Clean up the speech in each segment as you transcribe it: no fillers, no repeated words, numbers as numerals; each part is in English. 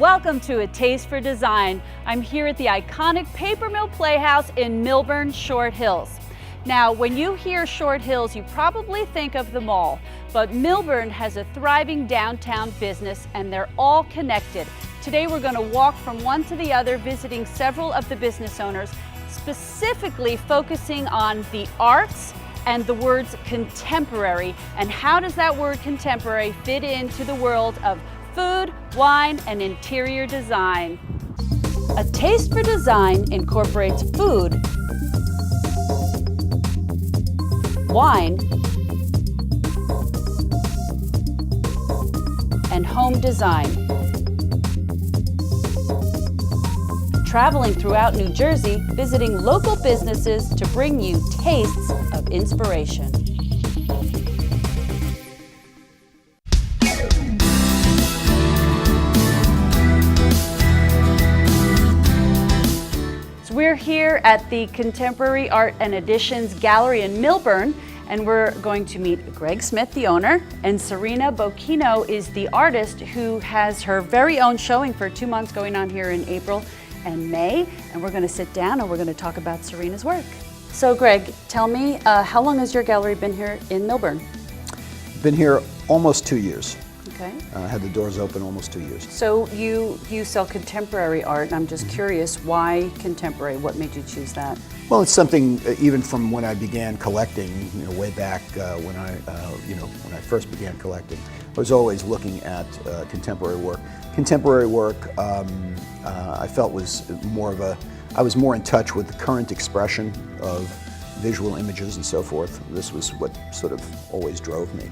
Welcome to A Taste for Design. I'm here at the iconic Papermill Playhouse in Millburn, Short Hills. Now, when you hear Short Hills, you probably think of the mall, but Millburn has a thriving downtown business and they're all connected. Today we're going to walk from one to the other, visiting several of the business owners, specifically focusing on the arts and the words contemporary, and how does that word contemporary fit into the world of food, wine, and interior design. A Taste for Design incorporates food, wine, and home design. Traveling throughout New Jersey, visiting local businesses to bring you tastes of inspiration. We're here at the Contemporary Art and Additions Gallery in Millburn, and we're going to meet Greg Smith, the owner, and Serena Bocchino is the artist who has her very own showing for 2 months going on here in April and May, and we're going to sit down and we're going to talk about Serena's work. So Greg, tell me, how long has your gallery been here in Millburn? Been here almost 2 years. Okay. Had the doors open almost 2 years. So you sell contemporary art, and I'm just curious, why contemporary? What made you choose that? Well, it's something even from when I began collecting, way back when I first began collecting, I was always looking at contemporary work. Contemporary work, I felt was I was more in touch with the current expression of visual images and so forth. This was what sort of always drove me.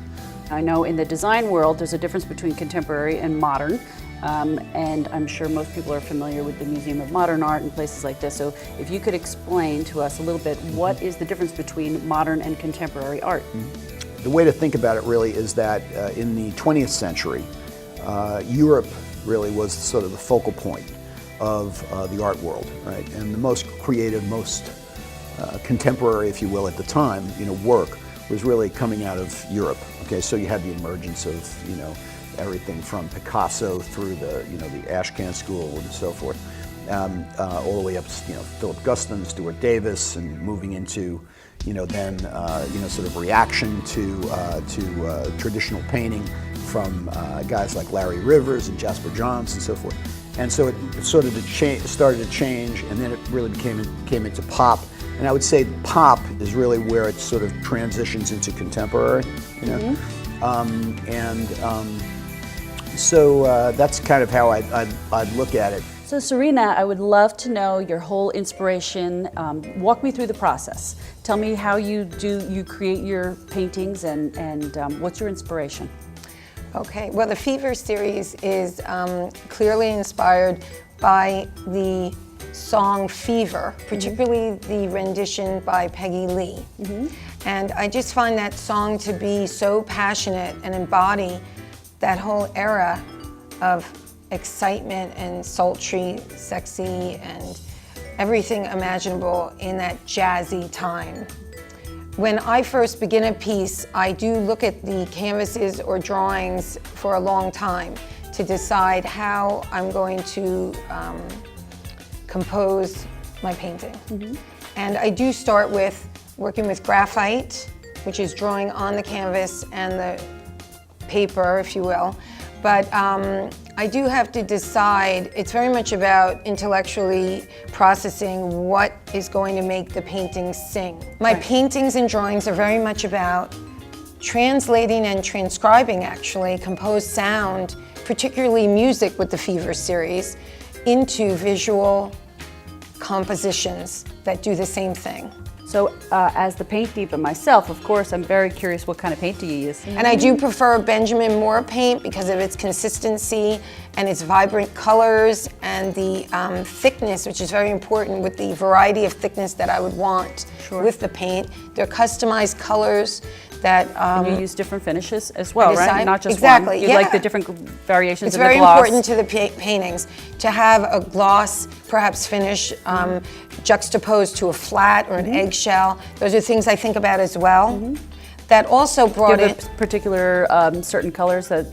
I know in the design world there's a difference between contemporary and modern, and I'm sure most people are familiar with the Museum of Modern Art and places like this. So if you could explain to us a little bit, what is the difference between modern and contemporary art? The way to think about it really is that in the 20th century, Europe really was sort of the focal point of the art world, right? And the most creative, most contemporary, if you will, at the time, work was really coming out of Europe. Okay, so you had the emergence of everything from Picasso through the Ashcan School and so forth, all the way up to Philip Guston, Stuart Davis, and moving into then sort of reaction to traditional painting from guys like Larry Rivers and Jasper Johns and so forth. And so it sort of started to change, and then it really came into pop. And I would say pop is really where it sort of transitions into contemporary, so that's kind of how I'd look at it. So Serena, I would love to know your whole inspiration. Walk me through the process. Tell me how you create your paintings and what's your inspiration? Okay, well, the Fever series is clearly inspired by the song Fever, particularly the rendition by Peggy Lee. And I just find that song to be so passionate and embody that whole era of excitement and sultry, sexy, and everything imaginable in that jazzy time. When I first begin a piece, I do look at the canvases or drawings for a long time to decide how I'm going to compose my painting. And I do start with working with graphite, which is drawing on the canvas and the paper, if you will. But I do have to decide, it's very much about intellectually processing what is going to make the painting sing. My paintings and drawings are very much about translating and transcribing, actually, composed sound, particularly music with the Fever series, into visual compositions that do the same thing. So as the Paint Diva myself, of course, I'm very curious, what kind of paint do you use? And I do prefer Benjamin Moore paint because of its consistency and its vibrant colors and the thickness, which is very important with the variety of thickness that I would want with the paint. They're customized colors that... and you use different finishes as well, right? Not just exactly, one. You like the different variations it's of the gloss. very important to the paintings to have a gloss, perhaps finish, juxtaposed to a flat or an eggshell. Those are things I think about as well. That also brought in... particular certain colors that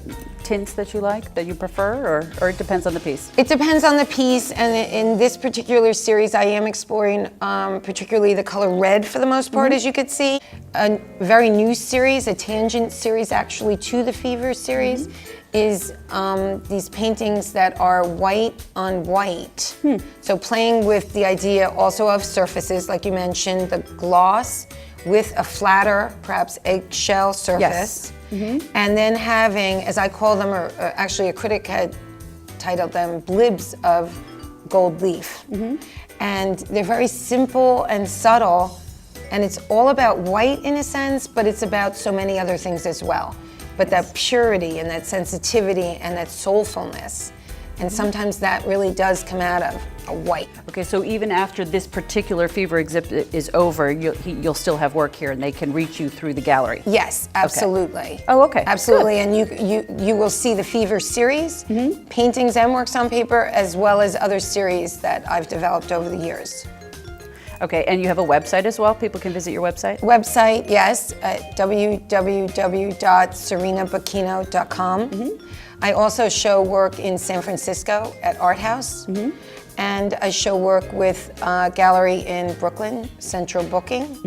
tints that you like, that you prefer, or it depends on the piece? It depends on the piece, and in this particular series, I am exploring particularly the color red for the most part, as you could see. A very new series, a tangent series actually to the Fever series, is these paintings that are white on white. So playing with the idea also of surfaces, like you mentioned, the gloss with a flatter, perhaps eggshell surface. And then having, as I call them, or actually a critic had titled them, blibs of gold leaf. And they're very simple and subtle, and it's all about white in a sense, but it's about so many other things as well. But that purity and that sensitivity and that soulfulness, and sometimes that really does come out of a white. Okay, so even after this particular Fever exhibit is over, you'll still have work here, and they can reach you through the gallery? Yes, absolutely. Okay. Oh, okay. Absolutely, and you will see the Fever series, paintings and works on paper, as well as other series that I've developed over the years. Okay, and you have a website as well? People can visit your website? Website, yes, at www.serenabocchino.com. I also show work in San Francisco at Art House, and I show work with a gallery in Brooklyn, Central Booking,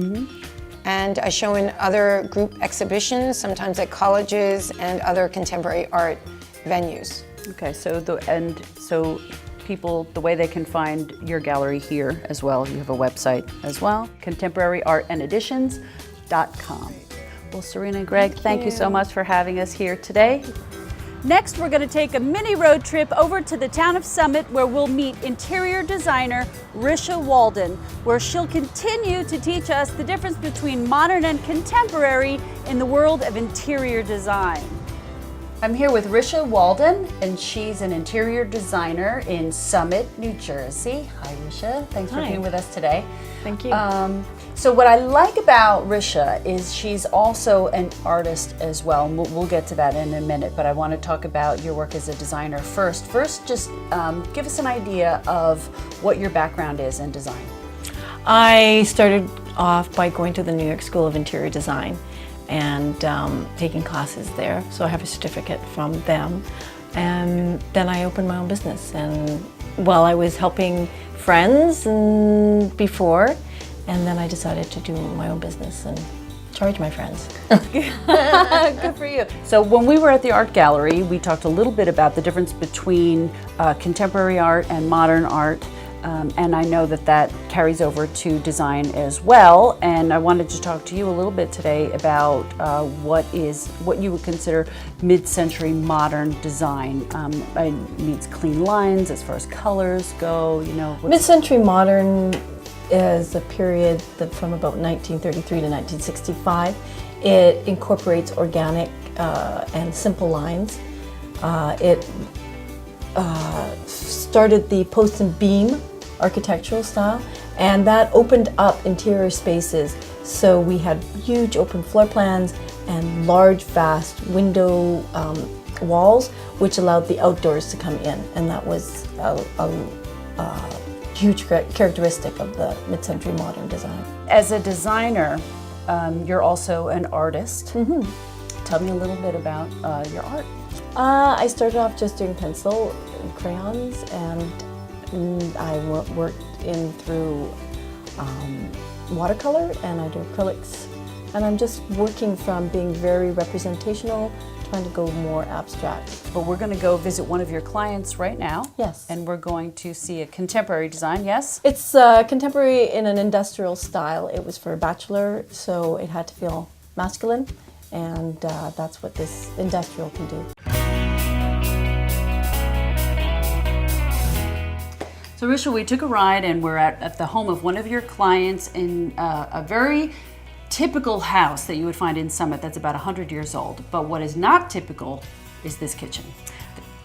and I show in other group exhibitions, sometimes at colleges and other contemporary art venues. Okay, so people, the way they can find your gallery here as well, you have a website as well, contemporaryartandeditions.com. Well, Serena and Greg, thank you so much for having us here today. Next, we're going to take a mini road trip over to the town of Summit, where we'll meet interior designer Risha Walden, where she'll continue to teach us the difference between modern and contemporary in the world of interior design. I'm here with Risha Walden, and she's an interior designer in Summit, New Jersey. Hi, Risha. Thanks for being with us today. Thank you. So what I like about Risha is she's also an artist as well. And we'll get to that in a minute, but I want to talk about your work as a designer first. First, just give us an idea of what your background is in design. I started off by going to the New York School of Interior Design and taking classes there. So I have a certificate from them. And then I opened my own business. And while I was helping friends before, and then I decided to do my own business and charge my friends. Good for you. So when we were at the art gallery, we talked a little bit about the difference between contemporary art and modern art. And I know that carries over to design as well. And I wanted to talk to you a little bit today about what you would consider mid-century modern design. It means clean lines as far as colors go. Mid-century modern is a period from about 1933 to 1965. It incorporates organic and simple lines. It started the post and beam architectural style, and that opened up interior spaces. So we had huge open floor plans and large, vast window walls, which allowed the outdoors to come in, and that was a huge characteristic of the mid-century modern design. As a designer, you're also an artist. Tell me a little bit about your art. I started off just doing pencil and crayons, and I worked in through watercolor, and I do acrylics. And I'm just working from being very representational, trying to go more abstract. But we're going to go visit one of your clients right now. Yes. And we're going to see a contemporary design, yes? It's contemporary in an industrial style. It was for a bachelor, so it had to feel masculine, and that's what this industrial can do. So Risha, we took a ride and we're at the home of one of your clients in a very typical house that you would find in Summit that's about 100 years old. But what is not typical is this kitchen,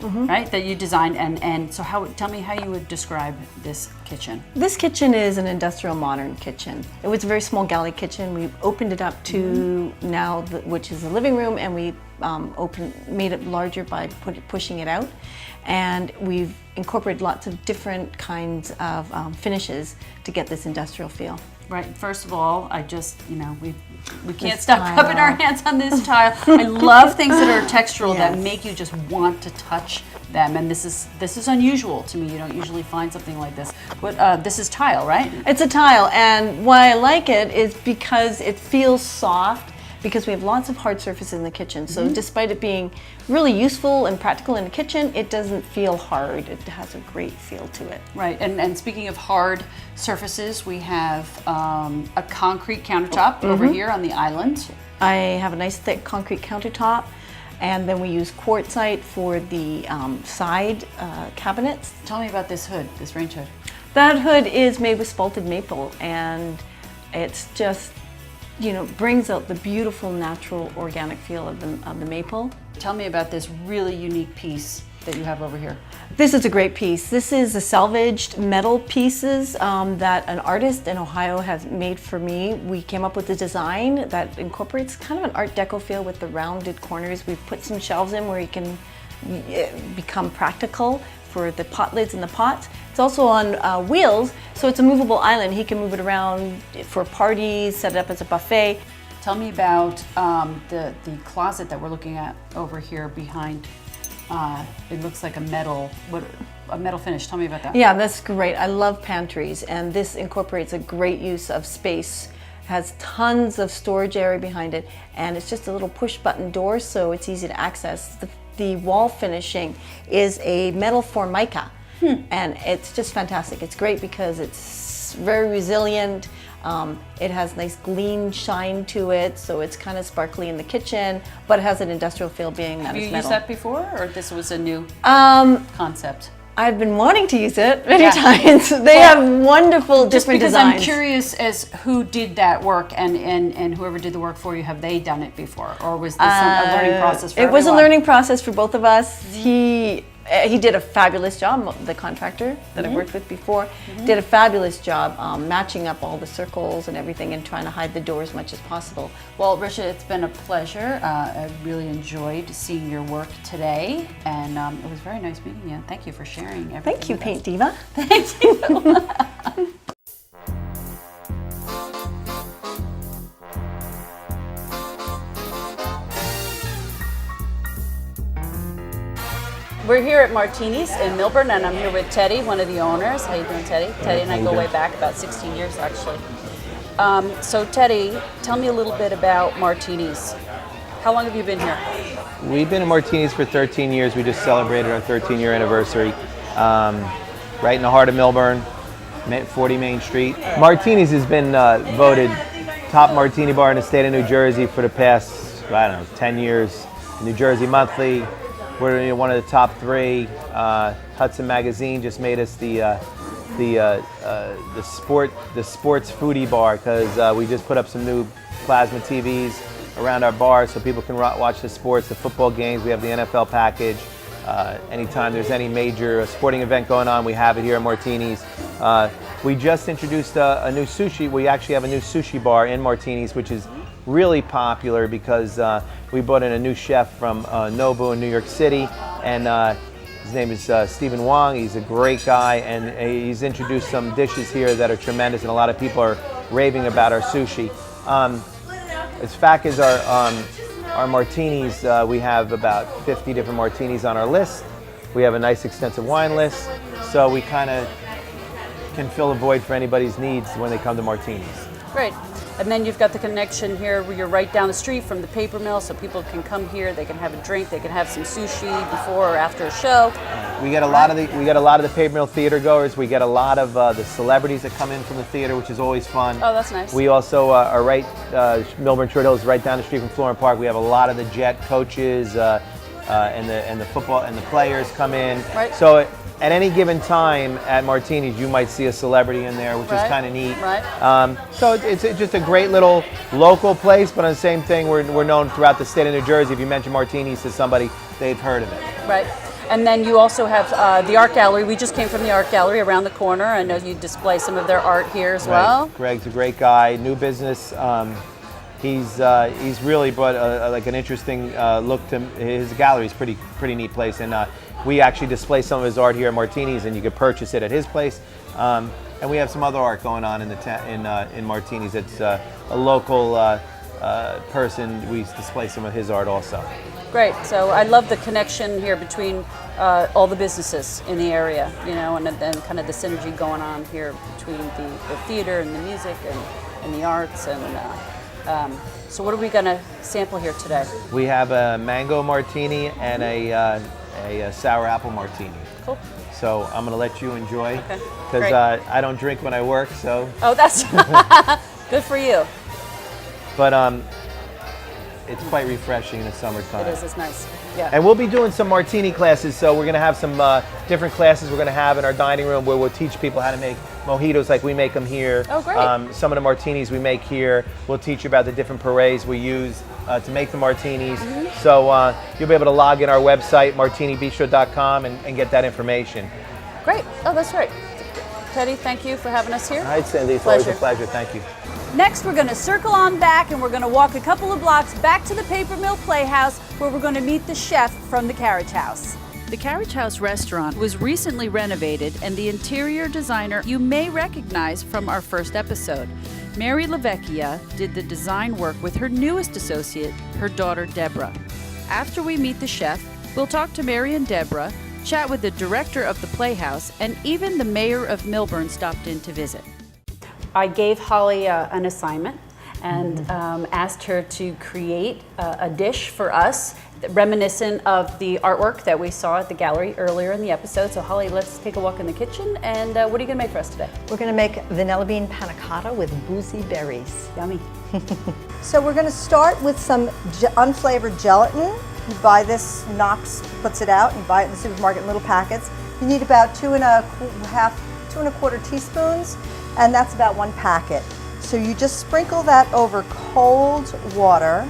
right? That you designed. And so tell me how you would describe this kitchen. This kitchen is an industrial modern kitchen. It was a very small galley kitchen. We opened it up to now, which is the living room, and we made it larger by pushing it out. And we've incorporated lots of different kinds of finishes to get this industrial feel. Right. First of all, I just, we can't This stop rubbing our hands on this tile. I love things that are textural that Yes. make you just want to touch them, and this is unusual to me. You don't usually find something like this. But this is tile, right? It's a tile, and why I like it is because it feels soft, because we have lots of hard surfaces in the kitchen. So despite it being really useful and practical in the kitchen, it doesn't feel hard. It has a great feel to it. Right. And speaking of hard surfaces, we have a concrete countertop over here on the island. I have a nice thick concrete countertop, and then we use quartzite for the side cabinets. Tell me about this hood, this range hood. That hood is made with spalted maple, and it's just, brings out the beautiful natural organic feel of the maple. Tell me about this really unique piece that you have over here. This is a great piece. This is the salvaged metal pieces that an artist in Ohio has made for me. We came up with a design that incorporates kind of an Art Deco feel with the rounded corners. We've put some shelves in where you can become practical for the pot lids and the pots. It's also on wheels, so it's a movable island. He can move it around for parties, set it up as a buffet. Tell me about the closet that we're looking at over here behind. It looks like a metal finish. Tell me about that. Yeah, that's great. I love pantries, and this incorporates a great use of space. It has tons of storage area behind it, and it's just a little push button door, so it's easy to access. The wall finishing is a metal formica, and it's just fantastic. It's great because it's very resilient. It has nice gleam shine to it, so it's kind of sparkly in the kitchen, but it has an industrial feel being that Have it's you metal. used that before, or this was a new concept? I've been wanting to use it many times. They have wonderful Just different because designs. I'm curious as who did that work, and whoever did the work for you, have they done it before, or was this a learning process for It was a everyone? learning process for both of us. He did a fabulous job. The contractor that I worked with before did a fabulous job matching up all the circles and everything and trying to hide the door as much as possible. Well, Risha, it's been a pleasure. I really enjoyed seeing your work today, and it was very nice meeting you. Thank you for sharing everything. Thank you, with Paint us. Diva. Thank you. We're here at Martini's in Millburn, and I'm here with Teddy, one of the owners. How you doing, Teddy? Teddy and I go way back, about 16 years, actually. So, Teddy, tell me a little bit about Martini's. How long have you been here? We've been at Martini's for 13 years. We just celebrated our 13-year anniversary right in the heart of Millburn, 40 Main Street. Martini's has been voted top martini bar in the state of New Jersey for the past, 10 years. New Jersey Monthly. We're one of the top 3. Hudson Magazine just made us the sports foodie bar because we just put up some new plasma TVs around our bar so people can watch the sports, the football games. We have the NFL package. Anytime there's any major sporting event going on, we have it here at Martini's. We just introduced a new sushi. We actually have a new sushi bar in Martini's, which is really popular because we brought in a new chef from Nobu in New York City, and his name is Stephen Wong. He's a great guy, and he's introduced some dishes here that are tremendous, and a lot of people are raving about our sushi. As fact as our martinis, we have about 50 different martinis on our list. We have a nice extensive wine list, so we kind of can fill a void for anybody's needs when they come to Martini's. Great. And then you've got the connection here where you're right down the street from the Papermill, so people can come here, they can have a drink, they can have some sushi before or after a show. We get a lot of the Papermill theater goers. We get a lot of the celebrities that come in from the theater, which is always fun. Oh, that's nice. We also are right, Millburn Short Hills, right down the street from Florham Park. We have a lot of the Jet coaches and the football and the players come in. Right. So at any given time at Martini's, you might see a celebrity in there, which is kind of neat. Right. So it's just a great little local place, but on the same thing, we're known throughout the state of New Jersey. If you mention Martini's to somebody, they've heard of it. Right. And then you also have the art gallery. We just came from the art gallery around the corner. I know you display some of their art here as well. Greg's a great guy. New business. He's really brought like an interesting look to his gallery. Is pretty neat place, and we actually display some of his art here at Martini's, and you can purchase it at his place. And we have some other art going on in the in Martini's. It's a local person. We display some of his art also. Great. So I love the connection here between all the businesses in the area, you know, and then kind of the synergy going on here between the theater and the music and the arts. And so what are we going to sample here today? We have a mango martini and a sour apple martini. Cool. So I'm going to let you enjoy because Great. I don't drink when I work. So. Oh, that's good for you. But it's quite refreshing in the summertime. It is. It's nice. Yeah. And we'll be doing some martini classes, so we're going to have some different classes we're going to have in our dining room where we'll teach people how to make mojitos like we make them here. Oh, great. Some of the martinis we make here. We'll teach you about the different purees we use to make the martinis. Mm-hmm. So you'll be able to log in our website, martinibistro.com, and get that information. Great. Oh, that's right. Teddy, thank you for having us here. All right, Cindy. It's always a pleasure. Thank you. Next, we're going to circle on back and we're going to walk a couple of blocks back to the Papermill Playhouse where we're going to meet the chef from the Carriage House. The Carriage House restaurant was recently renovated and the interior designer you may recognize from our first episode. Mary LaVecchia did the design work with her newest associate, her daughter Deborah. After we meet the chef, we'll talk to Mary and Deborah, chat with the director of the Playhouse, and even the mayor of Millburn stopped in to visit. I gave Holly an assignment and asked her to create a dish for us reminiscent of the artwork that we saw at the gallery earlier in the episode. So Holly, let's take a walk in the kitchen, and what are you going to make for us today? We're going to make vanilla bean panna cotta with boozy berries. Yummy. So we're going to start with some unflavored gelatin. You buy this, Knox puts it out, you buy it in the supermarket in little packets. You need about 2¼ teaspoons, and that's about 1 packet. So you just sprinkle that over cold water.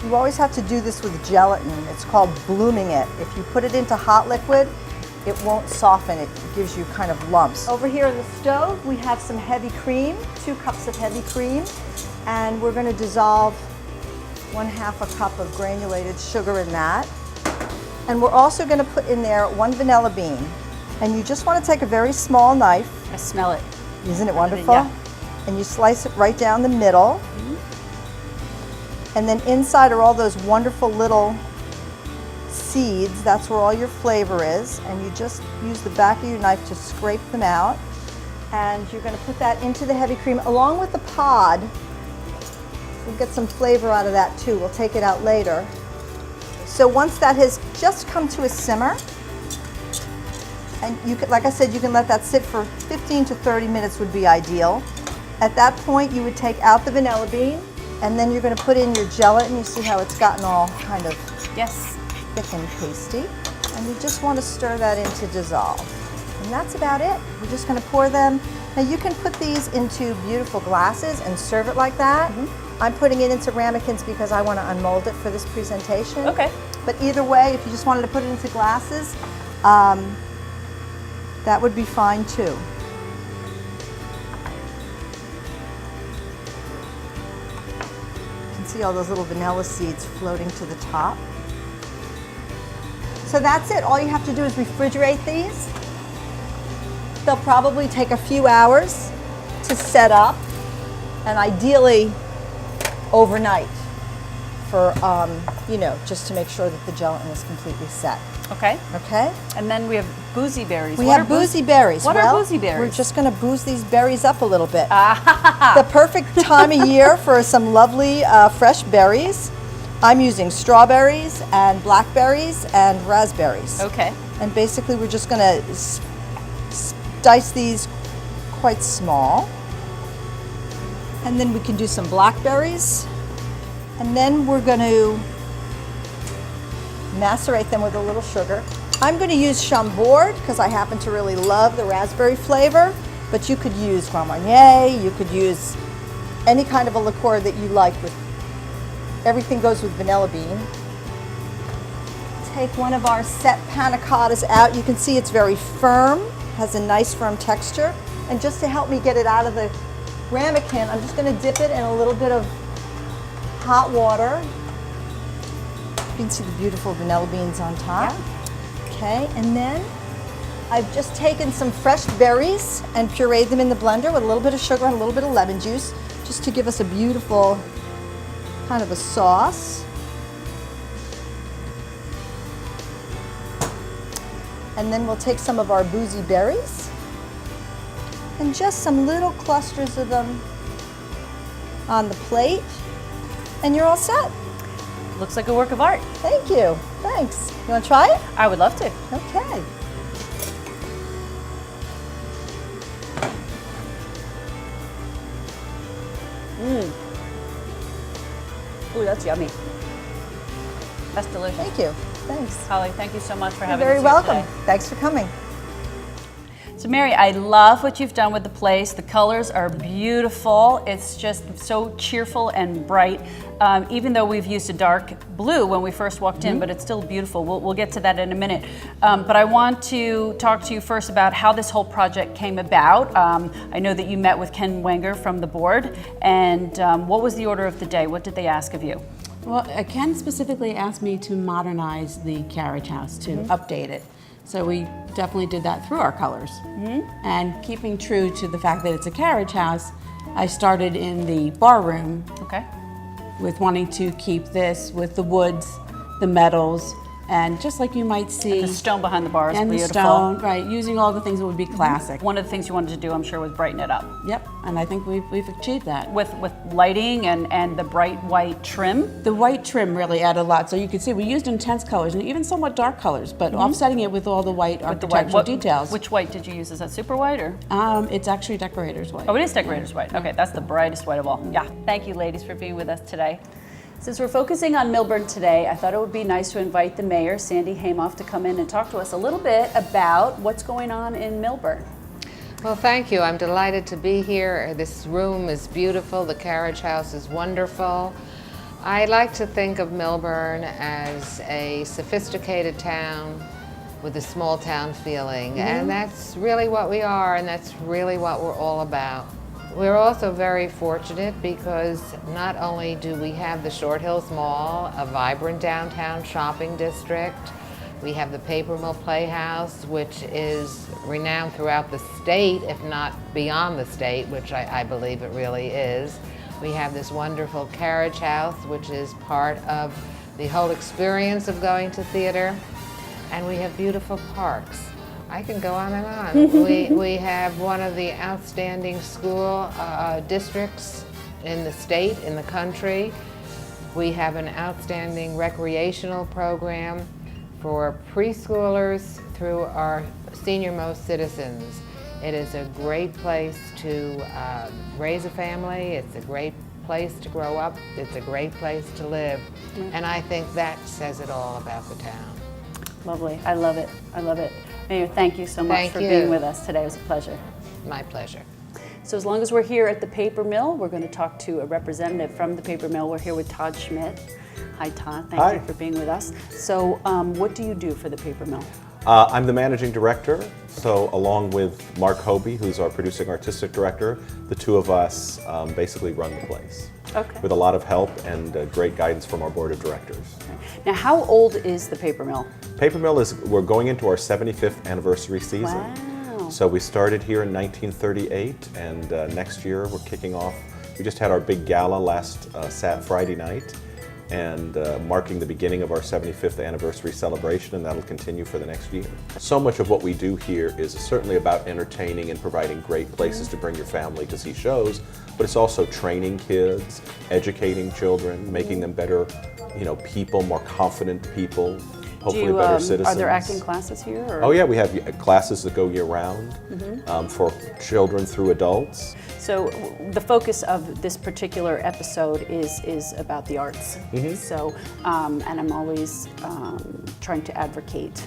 You always have to do this with gelatin. It's called blooming it. If you put it into hot liquid, it won't soften. It gives you kind of lumps. Over here on the stove, we have some heavy cream, 2 cups of heavy cream, and we're going to dissolve 1/2 cup of granulated sugar in that. And we're also going to put in there 1 vanilla bean. And you just want to take a very small knife. I smell it. Isn't it wonderful? Yeah. And you slice it right down the middle. And then inside are all those wonderful little seeds. That's where all your flavor is. And you just use the back of your knife to scrape them out. And you're going to put that into the heavy cream along with the pod. We'll get some flavor out of that too. We'll take it out later. So once that has just come to a simmer, and you can, like I said, you can let that sit for 15 to 30 minutes would be ideal. At that point, you would take out the vanilla bean, and then you're going to put in your gelatin. You see how it's gotten all kind of thick and pasty. And you just want to stir that in to dissolve. And that's about it. We're just going to pour them. Now you can put these into beautiful glasses and serve it like that. I'm putting it into ramekins because I want to unmold it for this presentation. Okay. But either way, if you just wanted to put it into glasses, that would be fine too. You can see all those little vanilla seeds floating to the top. So that's it. All you have to do is refrigerate these. They'll probably take a few hours to set up, and ideally overnight for, you know, just to make sure that the gelatin is completely set. Okay. Okay? And then we have boozy berries. We have boozy berries. What are boozy berries? We're just going to booze these berries up a little bit. The perfect time of year for some lovely fresh berries. I'm using strawberries and blackberries and raspberries. Okay. And basically we're just going to dice these quite small. And then we can do some blackberries. And then we're going to macerate them with a little sugar. I'm going to use Chambord because I happen to really love the raspberry flavor, but you could use Grand Marnier, you could use any kind of a liqueur that you like. With everything goes with vanilla bean. Take one of our set panna cottas out. You can see it's very firm, has a nice firm texture. And just to help me get it out of the ramekin, I'm just going to dip it in a little bit of hot water. You can see the beautiful vanilla beans on top. Yeah. Okay, and then I've just taken some fresh berries and pureed them in the blender with a little bit of sugar and a little bit of lemon juice, just to give us a beautiful kind of a sauce. And then we'll take some of our boozy berries and just some little clusters of them on the plate, and you're all set. Looks like a work of art. Thank you. Thanks. You want to try it? I would love to. Okay. Ooh, that's yummy. That's delicious. Thank you. Thanks. Holly, thank you so much for You're having us very here welcome. today. Thanks for coming. So Mary, I love what you've done with the place. The colors are beautiful. It's just so cheerful and bright. Even though we've used a dark blue when we first walked in, but it's still beautiful. We'll get to that in a minute. But I want to talk to you first about how this whole project came about. I know that you met with Ken Wenger from the board, and what was the order of the day? What did they ask of you? Well, Ken specifically asked me to modernize the carriage house, to update it. So we definitely did that through our colors. And keeping true to the fact that it's a carriage house, I started in the bar room Okay. with wanting to keep this with the woods, the metals, and just like you might see. The stone behind the bar is and beautiful. the stone, right, using all the things that would be classic. One of the things you wanted to do, I'm sure, was brighten it up. Yep, and I think we've achieved that. With lighting and the bright white trim. The white trim really added a lot. So you can see we used intense colors and even somewhat dark colors, but offsetting it with all the white With the architectural white. details. Which white did you use? Is that super white or? It's actually decorator's white. Oh, it is decorator's white. Okay, that's the brightest white of all. Yeah. Thank you, ladies, for being with us today. Since we're focusing on Millburn today, I thought it would be nice to invite the mayor, Sandy Hamoff, to come in and talk to us a little bit about what's going on in Millburn. Well, thank you. I'm delighted to be here. This room is beautiful. The carriage house is wonderful. I like to think of Millburn as a sophisticated town with a small town feeling, and that's really what we are, and that's really what we're all about. We're also very fortunate because not only do we have the Short Hills Mall, a vibrant downtown shopping district, we have the Papermill Playhouse, which is renowned throughout the state, if not beyond the state, which I believe it really is. We have this wonderful carriage house, which is part of the whole experience of going to theater, and we have beautiful parks. I can go on and on. We have one of the outstanding school districts in the state, in the country. We have an outstanding recreational program for preschoolers through our senior-most citizens. It is a great place to raise a family. It's a great place to grow up. It's a great place to live. And I think that says it all about the town. Lovely. I love it. I love it. Mayor, thank you so much Thank for you. being with us today. It was a pleasure. My pleasure. So as long as we're here at the Papermill, we're going to talk to a representative from the Papermill. We're here with Todd Schmidt. Hi, Todd. Thank you for being with us. So what do you do for the Papermill? I'm the managing director, so along with Mark Hobie, who's our producing artistic director, the two of us basically run the place. Okay. With a lot of help and great guidance from our board of directors. Now, how old is the Papermill? Papermill we're going into our 75th anniversary season. Wow. So we started here in 1938, and next year we're kicking off. We just had our big gala last Friday night, and marking the beginning of our 75th anniversary celebration, and that'll continue for the next year. So much of what we do here is certainly about entertaining and providing great places to bring your family to see shows, but it's also training kids, educating children, making them better, people, more confident people, hopefully better citizens. Are there acting classes here? Or? Oh yeah, we have classes that go year-round for children through adults. So the focus of this particular episode is about the arts. So, and I'm always trying to advocate,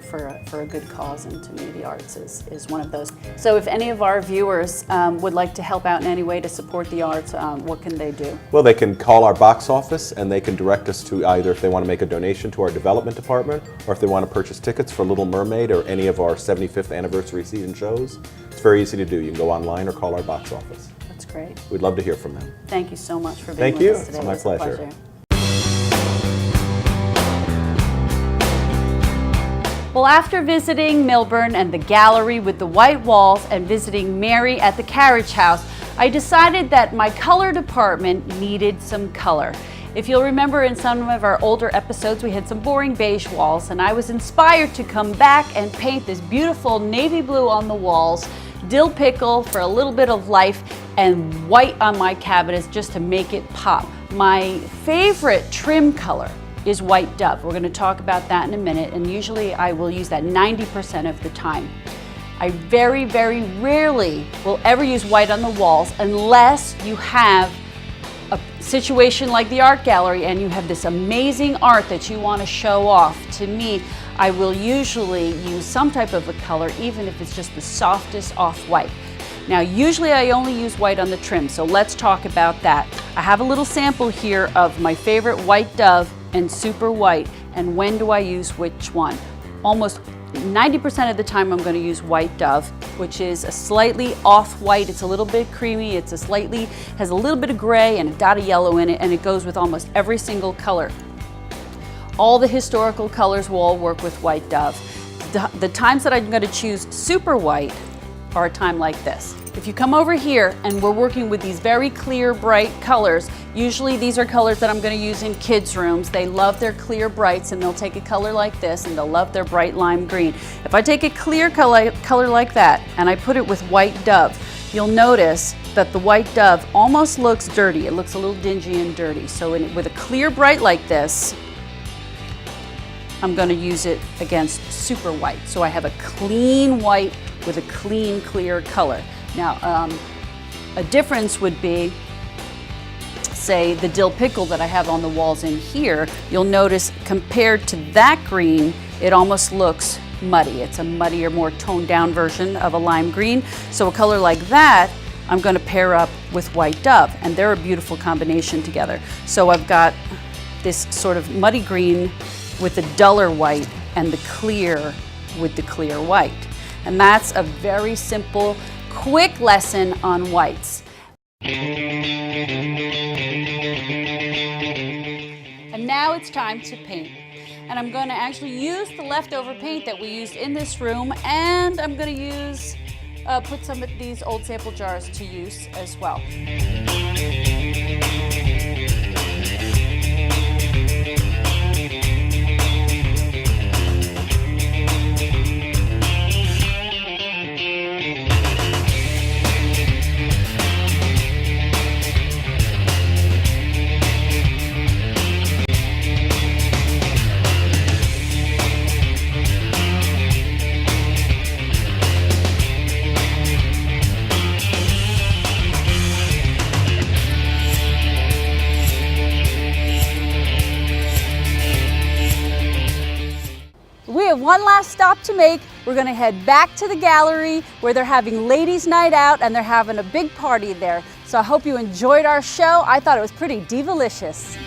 for a good cause, and to me the arts is one of those. So if any of our viewers would like to help out in any way to support the arts, what can they do? Well, they can call our box office, and they can direct us to either if they want to make a donation to our development department, or if they want to purchase tickets for Little Mermaid or any of our 75th anniversary season shows. It's very easy to do. You can go online or call our box office. That's great. We'd love to hear from them. Thank you so much for being Thank with you. us today. It's my It was a pleasure. Well, after visiting Millburn and the gallery with the white walls and visiting Mary at the carriage house, I decided that my color department needed some color. If you'll remember, in some of our older episodes we had some boring beige walls, and I was inspired to come back and paint this beautiful navy blue on the walls, dill pickle for a little bit of life, and white on my cabinets just to make it pop. My favorite trim color is white dove. We're going to talk about that in a minute, and usually I will use that 90% of the time. I very, very rarely will ever use white on the walls unless you have a situation like the art gallery and you have this amazing art that you want to show off. To me, I will usually use some type of a color, even if it's just the softest off-white. Now, usually I only use white on the trim, so let's talk about that. I have a little sample here of my favorite white dove and super white, and when do I use which one? Almost 90% of the time I'm going to use white dove, which is a slightly off-white. It's a little bit creamy, has a little bit of gray and a dot of yellow in it, and it goes with almost every single color. All the historical colors will all work with white dove. The times that I'm going to choose super white are a time like this. If you come over here and we're working with these very clear, bright colors, usually these are colors that I'm going to use in kids' rooms. They love their clear brights, and they'll take a color like this and they'll love their bright lime green. If I take a clear color like that and I put it with white dove, you'll notice that the white dove almost looks dirty. It looks a little dingy and dirty. So with a clear bright like this, I'm going to use it against super white. So I have a clean white with a clean, clear color. Now, a difference would be, say, the dill pickle that I have on the walls in here. You'll notice compared to that green, it almost looks muddy. It's a muddier, more toned down version of a lime green. So a color like that, I'm going to pair up with white dove, and they're a beautiful combination together. So I've got this sort of muddy green with the duller white and the clear with the clear white. And that's a very simple, quick lesson on whites. And now it's time to paint. And I'm going to actually use the leftover paint that we used in this room, and I'm going to put some of these old sample jars to use as well. We have one last stop to make. We're going to head back to the gallery where they're having ladies' night out and they're having a big party there. So I hope you enjoyed our show. I thought it was pretty divalicious.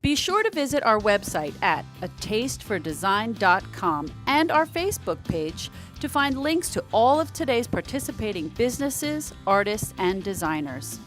Be sure to visit our website at tastefordesign.com and our Facebook page to find links to all of today's participating businesses, artists, and designers.